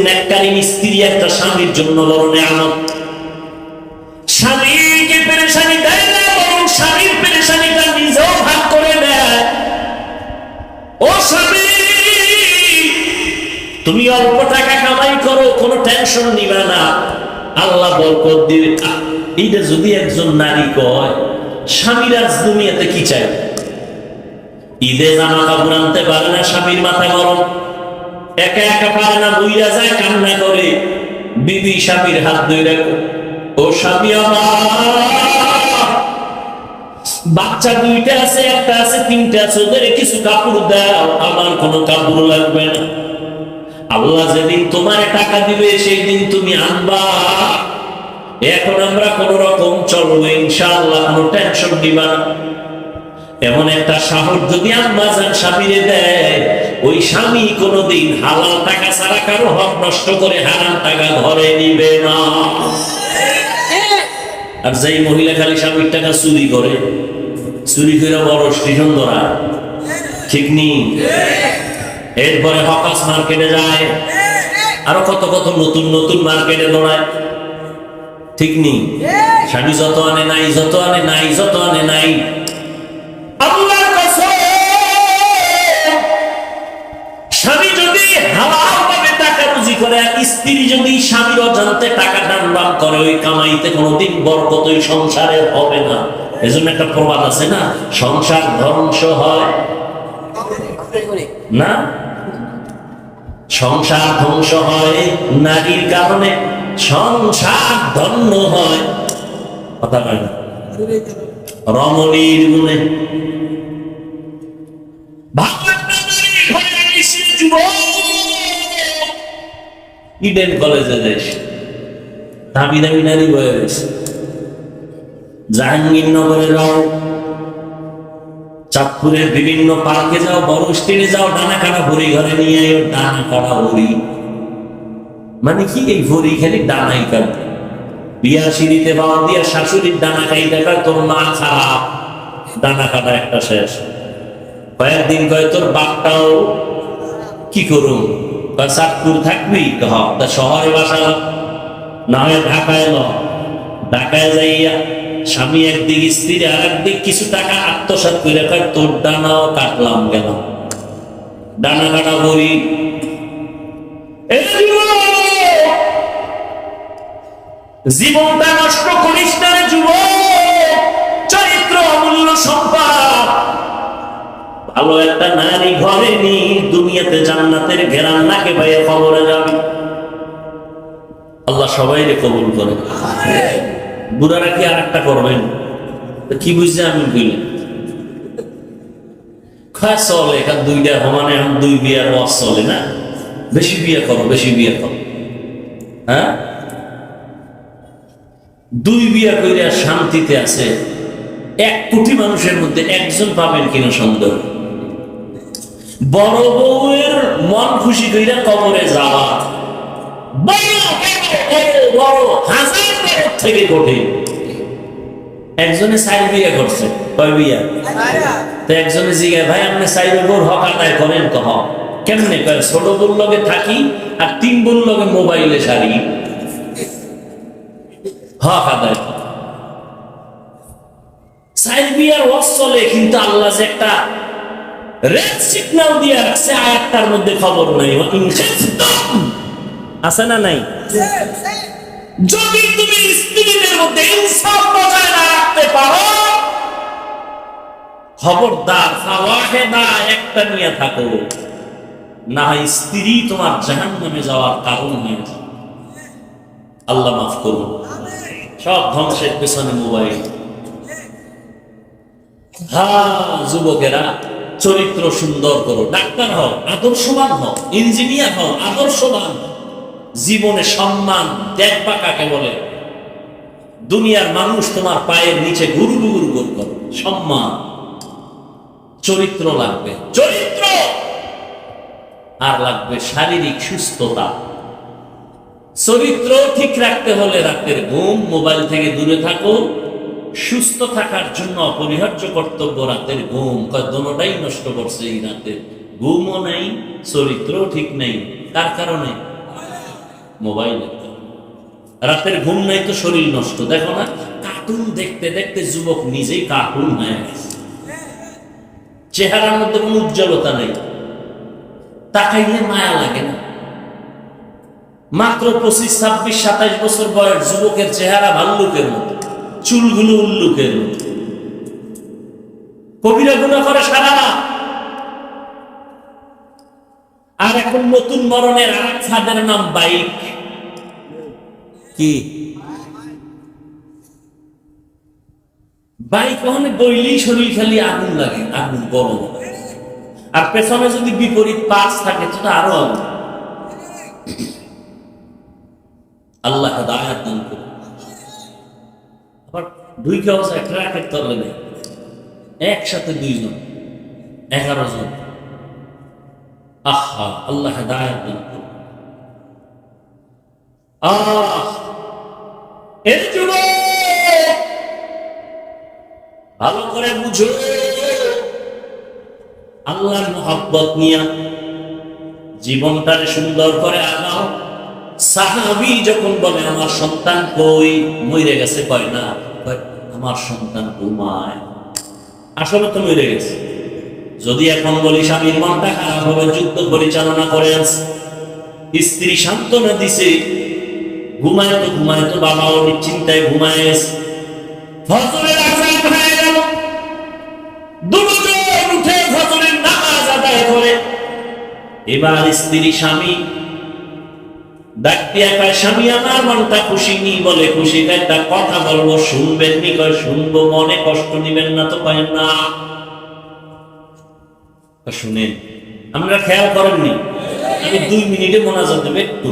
নেককারী স্ত্রী একটা স্বামীর জন্য বড় নেয়ামত। স্বামীকে পেরেশানি দেয় না, বরং স্বামীর পেরেশানিটা নিজেও ভাগ করে দেয়। ও স্বামী, তুমি অল্প টাকা কামাই করো, কোনো টেনশন নিবে না, আল্লাহ বরকত দিবে। এইটা যদি একজন নারী কয়, স্বামীরা দুনিয়াতে কি চায়? ঈদে জামা কাপড় আনতে পারে না, স্বামীর মাথা গরম, একা একা পারে না, বইয়া যায়, কান্না করে, বিবি স্বামীর হাত ধরে রাখো, ও স্বামী আমার, বাচ্চা দুইটা আছে, একটা আছে, তিনটা আছে, ওদের কিছু কাপড় দাও, আমার কোনো কাপড় লাগবে না। আল্লাহ যেদিন তোমার টাকা দিবে সেই দিন তুমি আনবা। এখন আমরা কোন রকম চলবো ইনশাআল্লাহ, কোনো টেনশন দিবা না। এমন একটা সাহস যদি আম্মা জান স্বামীরে দেয়, ওই স্বামী কোনোদিন হালাল টাকা ছাড়া কারো হক নষ্ট করে হারাম টাকা ঘরে নিবে না। আর যেই মহিলা খালি স্বামীর টাকা চুরি করে, চুরি করে বড় স্টেশন ধরা, ঠিক নেই? এরপরে হকাস মার্কেটে যায়, আরো কত কত নতুন নতুন মার্কেটে দৌড়ায়, ঠিক নেই? স্বামী যত আনে নাই, যত আনে নাই, যত আনে নাই। আল্লাহর কসম, স্বামী যদি হালাল ভাবে টাকা রুজি করে, আর স্ত্রী যদি স্বামীর অজান্তে টাকা টানবাম করে, ওই কামাইতে কোনোদিন বরকত ওই সংসারে হবে না। এজন্য একটা প্রবাদ আছে না, সংসার ধ্বংস হয় না, সংসার ধ্বংস হয় নারীর কারণে, সংসার ধন্য হয় কথা কয় না রমণীর গুণে। ইডেন কলেজে যাইস, দামি দামি নারী বয়ে গেছে, জাহাঙ্গীরনগরে যাও, চাঁদপুরের বিভিন্ন পার্কে যাও, বড় স্টেজে যাও, ডানা কাটা ভরি ঘরে নিয়ে আয়, ডানা কাটা ভরি মানে কি? এই ভরি খালি ডানাই কাটবে। বিয়া সিঁড়িতে বাবা দিয়া শাশুড়ির ডানা খাইতে কয় তোর মা খারাপ, ডানা কাটা একটা শেষ। কয়েকদিন কয় তোর বাপটাও কি করুন, চাঁদপুর থাকবি, তা শহরে বাসা না হয় ঢাকায় ল, ঢাকায় যাইয়া স্বামী একদিক স্ত্রী আর একদিক কিছু টাকা আত্মসাৎ করে কয় তোর ডানাও কাটলাম কেন, ডানা কাটা ভরি। জীবনটা নষ্ট করিস না রে যুবক, চরিত্র অমূল্য সম্পদ। ভালো একটা নারী ঘরে নি, দুনিয়াতে জান্নাতের ঘেরান নাকে পাইয়া কবরে যাবে। আল্লাহ সবাইকে কবুল করে। বুড়ারা কি আর একটা করবেন? কি বুঝছে আমি বলি খায় চলে, এখান দুইটা সমানে এখন দুই বিয়ার ওয়াজ চলে না, বেশি বিয়ে করো, বেশি বিয়ে করো। হ্যাঁ, দুই বিয়া কইরা শান্তিতে আছে 1 কোটি মানুষের মধ্যে একজন পাবেন কিনা সন্দেহ। বড় বউয়ের মন খুশি কইরা কবরে যাওয়া বড় হাজার থেকে কঠিন। একজনে 4 বিয়া করছে, কয় বিয়া? তো একজনে জিজ্ঞাসা, ভাই আপনি 4 বোর হক আদায় করেন? তো হক কেমনে? কয় ছোট বোর লগে থাকি আর 3 বোর লগে মোবাইলে সারি, হক আদায়। 4 বিয়ার ওয়াজ চলে, কিন্তু আল্লাহ যে একটা রেড সিগন্যাল দিয়ে রাখছে আয়াতটার মধ্যে খবর নাই, আছে না নাই? যদি তুমি স্ত্রীদের মধ্যে ইনসাফ বজায় না রাখতে পারো, খবরদার ফাওয়াহিদা একটা নিয়ে থাকো, না হয় স্ত্রী তোমার জাহান্নামে যাওয়ার কারণ হয়ে যাবে। আল্লাহ মাফ করুন। সব ধ্বংসের পেছনে মোবাইল। হ্যাঁ যুবকেরা, চরিত্র সুন্দর করো, ডাক্তার হও, আদর্শবান হও, ইঞ্জিনিয়ার হও, আদর্শবান হও। জীবনে সম্মান দেখবা কাকে বলে? দুনিয়ার মানুষ তোমার পায়ের নিচে গুরু গুরু গুরু করে, সম্মান। চরিত্র লাগবে, চরিত্র। আর লাগবে শারীরিক সুস্থতা। চরিত্র ঠিক রাখতে হলে রাতের ঘুম, মোবাইল থেকে দূরে থাকো। সুস্থ থাকার জন্য অপরিহার্য কর্তব্য রাতের ঘুম। দুটোটাই নষ্ট করছে এই রাতে, ঘুমও নেই, চরিত্রও ঠিক নেই। তার কারণে মোবাইল দেখতে, রাতের ঘুম নাই তো শরীর নষ্ট। দেখো না, কার্টুন দেখতে দেখতে যুবক নিজেই কার্টুন হয়ে গেছে, চেহারার মধ্যে কোনো উজ্জ্বলতা নেই, তাকাইলে মায়া লাগে না। মাত্র 25, 26, 27 বছর বয়স যুবকের চেহারা ভাল্লুকের মতো, চুলগুলো উল্লুকের মতো, কবিরা গুনাহ করে সারা রাত। আর এখন নতুন মরণের আরেক ফাঁদের নাম বাইক। কি বাইক? ওখানে বইলেই শরীর খালি আগুন লাগে, আগুন গরম। আর পেছনে যদি বিপরীত পাশ থাকে তো আরো আগুন। আল্লাহ হেদায়েত দান করুন। আবার ঢুকে অবস্থায় ট্রাকের তলে নেই, একসাথে 2 জন, 11 জন। আহা, আল্লাহ হেদায়েত দান করুন। এর যুবক ভালো করে বুঝো, আল্লাহর মুহাব্বত নিয়া জীবনটারে সুন্দর করে আগাও। সাহাবী যখন বলে আমার সন্তান কই, মরে গেছে, কয় না, আমার সন্তান ঘুমায়, আসলে তো মরে গেছে। যদি এখন বলি স্বামীর মনটা খারাপ হবে, যুদ্ধ পরিচালনা করে আছে, স্ত্রী সান্ত্বনা দিছে, ঘুমায় তো বাবাও নিশ্চিন্তায় ঘুমায় গেছে। ফজরের আযান হয়ে গেল, দুজন উঠে ফজরের নামাজ আদায় করে। এবার স্ত্রী স্বামী ডাক দিয়া কয়, স্বামী আমার মনটা খুশি নি। বলে খুশি, একটা কথা বলবো, শুনবেন নি? কয় শুনবো। মনে কষ্ট নিবেন না তো? কয় না। শুনেন, আমরা খেয়াল করেননি, আমি 2 মিনিটে মোনাজাত দেবে একটু।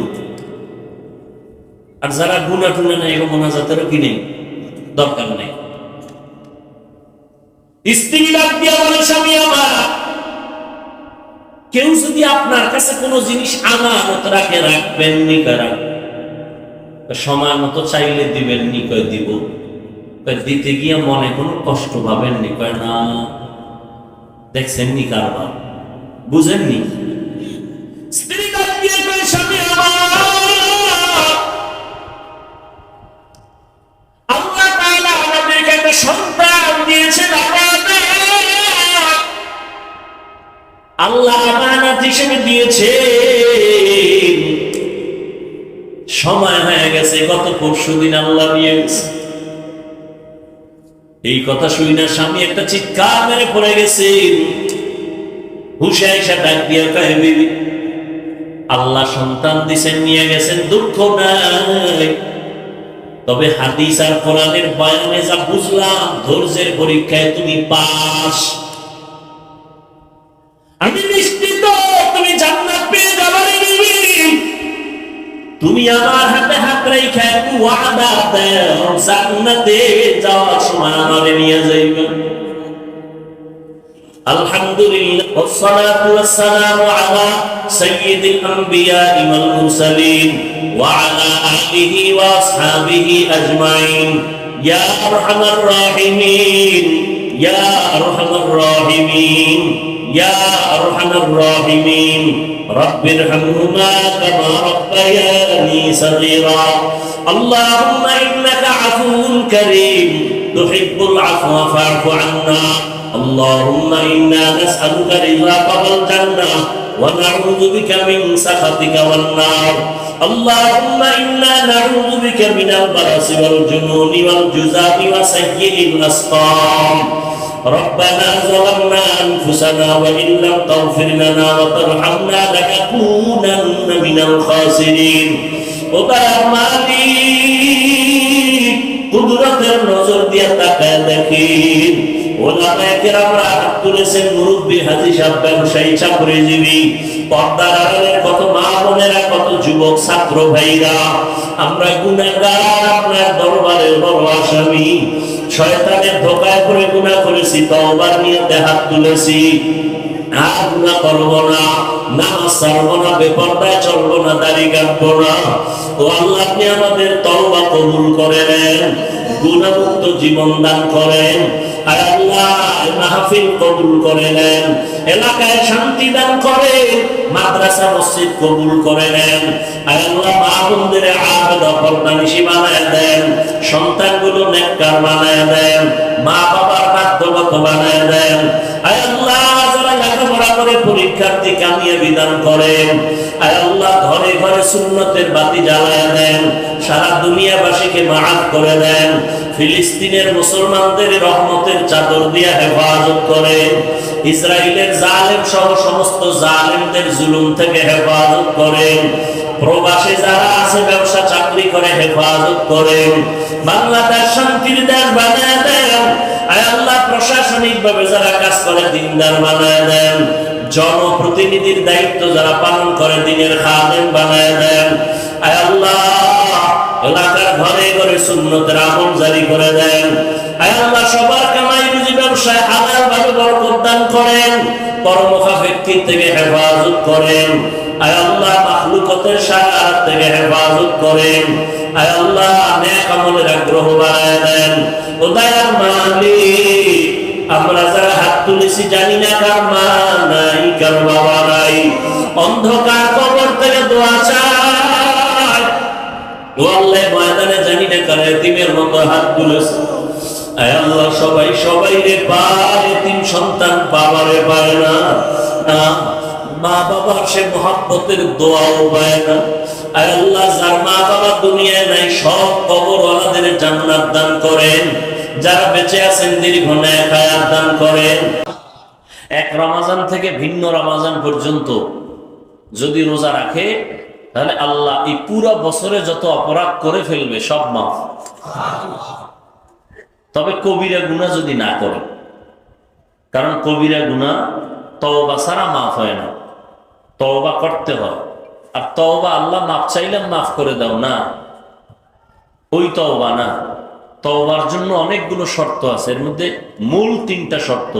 আর যারা গুনা টুনা নেই, এগো মোনাজাতেরও কি নেই, দরকার নেই। স্ত্রী ডাক দিয়া বলে, স্বামী আমার, কেউ যদি আপনার কাছে কোনো জিনিস আমানত রাখে, রাখবেন নি? সময় মতো চাইলে দিবেন নি? কয় দিব। দিতে গিয়ে মনে কোনো কষ্ট পাবেন নি? কয় না। দেখছেন নি কারবার, বুঝেননি? স্ত্রী ডাক দিয়ে কয়, স্বামী আমার, আল্লাহ তাআলা আমাদেরকে একটা সন্তান দিয়েছেন, আল্লাহ আমানত হিসেবে দিয়েছে। সময় হয়ে গেছে, গত পরশুদিন আল্লাহ নিয়ে গেছে। এই কথা শুনি না স্বামী একটা চিৎকার মেরে পড়ে গেছে। হুশে আইসা ডাক দিয়া কয়, বিবি, আল্লাহ সন্তান দিছেন, নিয়ে গেছেন, দুঃখ নাই। তবে হাদিস আর কোরআনের বয়ানে যা বুঝলাম, ধৈর্যের পরীক্ষায় তুমি পাস। আমি নিশ্চিত তুমি জান্নাত পেয়ে যাবে। তুমি আমার হাতে হাত রেখে ওয়াদা দাও, জান্নাতে যাওয়ার সময় আমারে নিয়ে যাইবে। আলহামদুলিল্লাহ, ওয়াসসালাতু ওয়াসসালামু আলা সাইয়্যিদিল আমবিয়া ওয়াল মুরসালিন ওয়া আলা আলিহি ওয়া আসহাবিহি আজমাইন। ইয়া আরহামার রাহিমিন, ইয়া আরহামার রাহিমিন, ইয়া আরহামার রাহিমিন। রব্বিরহামহুমা কামা রাব্বায়ানি সগীরা। আল্লাহুম্মা ইন্নাকা আফুউন কারীম তুহিব্বুল আফওয়া ফা'ফু আন্না। আল্লাহুম্মা ইন্না নাসআলুকা রিযাকা ওয়াল জান্নাহ ওয়া নাউযু বিকা মিন সাখাতিকা ওয়ান নার। আল্লাহুম্মা ইন্না নাউযু বিকা মিনাল বারাসি ওয়াল জুনুনি ওয়াল জুযামি ওয়া সাইয়্যিল আসকাম। ربنا ظلمنا أنفسنا وإن لم تغفر لنا وترحمنا لنكونن من الخاسرين. কুদরতের নজর দিয়ে তাকায় দেখেন, ওলামায়ে কেরামরা হাত তুলেছেন, মুরব্বি, হাজী সাহেব, ব্যবসায়ী, চাকরিজীবী, পর্দার আড়ালের কত মা বোনেরা, কত যুবক ছাত্র ভাইরা, আমরা গুনাহগার, আপনার দরবারের বড় আসামি। শয়তানের ধোঁকায় পড়ে গুনাহ করেছি, তওবার নিয়তে হাত তুলেছি। আর গুনাহ করবো না, নামাজ ছাড়বো না, বেপরদায় চলবো না, দাড়ি কাটবো না। ও আল্লাহ, আপনি আমাদের তওবা কবুল করে নেন, গুনাহমুক্ত জীবন দান করেন। আর আল্লাহ, মাহফিল কবুল করে নেন, এলাকায় শান্তি দান করেন, মাদ্রাসা মসজিদ কবুল করে নেন। আর আল্লাহ, মা বোনদের আবেদ পর্দানিশী বানায় দেন, সন্তানগুলো নেককার বানায় দেন, মা বাবার বাধ্যগত বানায় দেন। আয় আল্লাহ, যারা লেখাপড়া করে পরীক্ষার্থী কামিয়ে বিধান করেন, আয় আল্লাহ ঘরে ঘরে সুন্নতের বাতি জ্বালায় দেন, সারা দুনিয়াবাসীকে মাফ করে দেন। ফিলিস্তিনের মুসলমানদের রহমতের চাদর দিয়ে হেফাজত করেন। ইসরায়েলের জালেম সহ সমস্ত জালেমদের জুলুম থেকে হেফাজত করেন। প্রবাসে যারা আছে ব্যবসা চাকরি করে হেফাজত করেন। বাংলাদেশ শান্তির দেশ বানায় দেন। আয় আল্লাহ, প্রশাসনিক ভাবে যারা কাজ করে দিনদার বানায় দেন। জনপ্রতিনিধির দায়িত্ব যারা পালন করে দিনের খাদেম বানায় দেন। আয় আল্লাহ, এলাকার ঘরে ঘরে সুন্নতের আমল জারি করে দেন। আয় আল্লাহ, সবার কামাই রুজি ব্যবসায় হালাল ভাবে বরকত দান করেন। কর্মখা ব্যক্তি থেকে হেফাজত করেন। আয় আল্লাহ, মাখলুকাতের শারআত থেকে হেফাজত করেন। আয় আল্লাহ, নেক আমলের আগ্রহ বাড়ায় দেন। ও দয়ার মালিক, আমরা যারা হাত তুলেছি জানি না কার মা নাই, কার বাবা নাই, অন্ধকার কবর থেকে দোয়া চাই। ও আল্লাহ, ময়দানে জানি না কার এতিমের মতো হাত তুলেছে। আয় আল্লাহ, সবাই সবাই রে পায়, এতিম সন্তান বাবারে পায় না, মা বাবার সে মহব্বতের দোয়াও পায় না। আয় আল্লাহ, যার মা বাবা দুনিয়ায় নাই সব কবরওয়ালাদের জান্নাত দান করেন। যারা বেঁচে আছেন দীর্ঘ নেক হায়াত দান করেন। এক রমাজান থেকে ভিন্ন রমাজান পর্যন্ত যদি রোজা রাখে, তাহলে আল্লাহ এই পুরো বছরে যত অপরাধ করে ফেলবে সব মাফ। তবে কবিরা গুনাহ যদি না করে, কারণ কবিরা গুনাহ তওবা ছাড়া মাফ হয় না, তওবা করতে হয়। আর তওবা আল্লাহ মাফ চাইলাম মাফ করে দাও না, ওই তওবা না। তওবার জন্য অনেকগুলো শর্ত আছে, এর মধ্যে মূল 3টা শর্ত।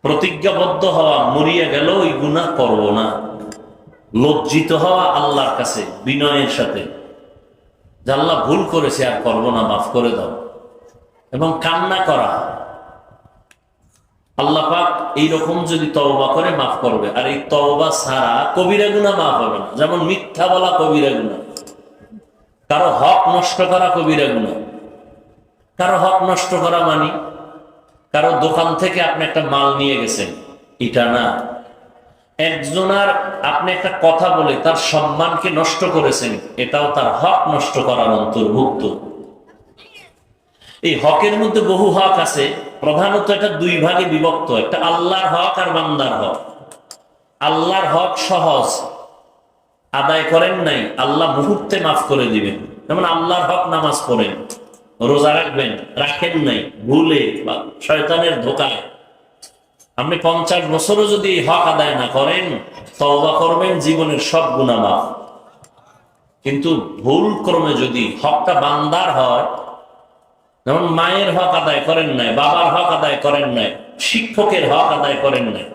প্রতিজ্ঞাবদ্ধ হওয়া, মরিয়া গেল ওই গুনাহ করব না। লজ্জিত হওয়া আল্লাহর কাছে বিনয়ের সাথে, যে আল্লাহ ভুল করেছে আর করব না, মাফ করে দাও। এবং কান্না করা, আল্লাহ পাক এইরকম যদি তওবা করে মাফ করবে। আর এই তওবা ছাড়া কবিরা গুনাহ মাফ হবে না। যেমন মিথ্যা বলা কবিরা গুনাহ, কারো হক নষ্ট করা কবিরা গুনাহ। কারো হক নষ্ট করা মানে কারো দোকান থেকে আপনি একটা মাল নিয়ে গেছেন, এটা না। একজনার আপনি একটা কথা বলে তার সম্মানকে নষ্ট করেছেন, এটাও তার হক নষ্ট করার অন্তর্ভুক্ত। এই হকের মধ্যে বহু হক আছে, প্রধানত এটা 2 ভাগে বিভক্ত। একটা আল্লাহর হক আর বান্দার হক। আল্লাহর হক সহজ, আদায় করেন নাই আল্লাহ মুহূর্তে মাফ করে দিবেন। যেমন আল্লাহর হক নামাজ পড়েন, রোজা রাখবেন, রাখেন নাই ভুলে বা শয়তানের ধোকায়, আপনি 50 বছরও যদি হক আদায় না করেন, তওবা করবেন, জীবনের সব গুনাহ মাফ। কিন্তু ভুল ক্রমে যদি হকটা বান্দার হয়, যেমন মায়ের হক আদায় করেন নাই, বাবার হক আদায় করেন নাই, শিক্ষকের হক আদায় করেন নাই,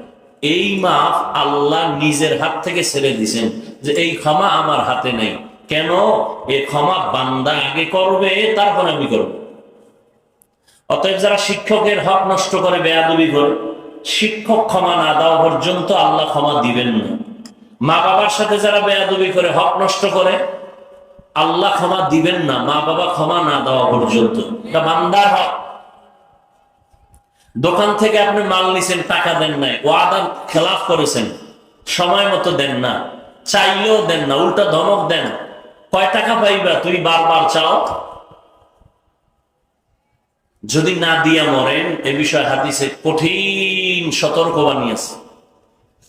এই মাফ আল্লাহ নিজের হাত থেকে ছেড়ে দিয়েছেন, যে এই ক্ষমা আমার হাতে নেই। কেন? এই ক্ষমা বান্দা আগে করবে, তারপর আমি করব। অতএব যারা শিক্ষকের হক নষ্ট করে, বেয়াদবি করে, শিক্ষক ক্ষমা না দেওয়া পর্যন্ত আল্লাহ ক্ষমা দিবেন না। মা বাবার সাথে যারা বেয়াদবি করে, হক নষ্ট করে, আল্লাহ ক্ষমা দিবেন না মা বাবা ক্ষমা না দেওয়া পর্যন্ত। এটা বান্দার হক। দোকান থেকে আপনি মাল নিছেন, টাকা দেন নাই, ওয়াদার খেলাফ করেছেন, সময় মতো দেন না, চাইলেও দেন না, উল্টা ধমক দেন, কয় টাকা পাইবা, তুই বারবার চাও। যদি না দিয়া মরেন, এ বিষয়ে হাদিসে কঠিন সতর্কবাণী আছে।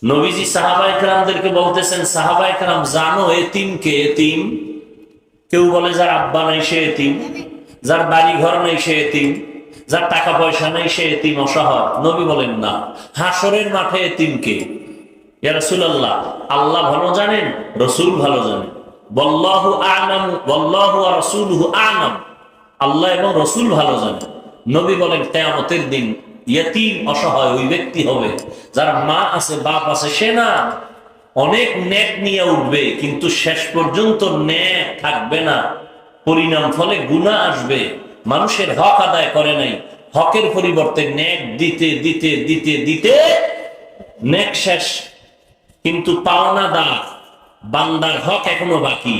নবীজি সাহাবায়ে কেরামদেরকে বলতেছেন, সাহাবায়ে কেরাম জানো এতিমকে? এতিম কেউ বলে যার আব্বা নাই সে এতিম, যার বাড়ি ঘর নাই সে এতিম, যার টাকা পয়সা নাই সে এতিম, অসহায়। নবী বলেন না, হাসরের মাঠে এতিমকে। ইয়া রাসূলুল্লাহ, আল্লাহ ভালো জানেন, রাসূল ভালো জানেন। ওয়াল্লাহু আ'লাম ওয়াল্লাহু ওয়া রাসূলুহু আ'লাম, আল্লাহ এবং রাসূল ভালো জানেন। নবী বলেন, কিয়ামতের দিন ইয়তীম অসহায় ওই ব্যক্তি হবে যার মা আছে, বাপ আছে, সে না অনেক নেক নিয়ে উঠবে, কিন্তু শেষ পর্যন্ত নেক থাকবে না। পরিণাম ফলে গুনাহ আসবে। মানুষের হক আদায় করে নাই, হকের পরিবর্তে নেক দিতে দিতে দিতে দিতে নেক শেষ, কিন্তু পাওনাদার বান্দার হক এখনো বাকি।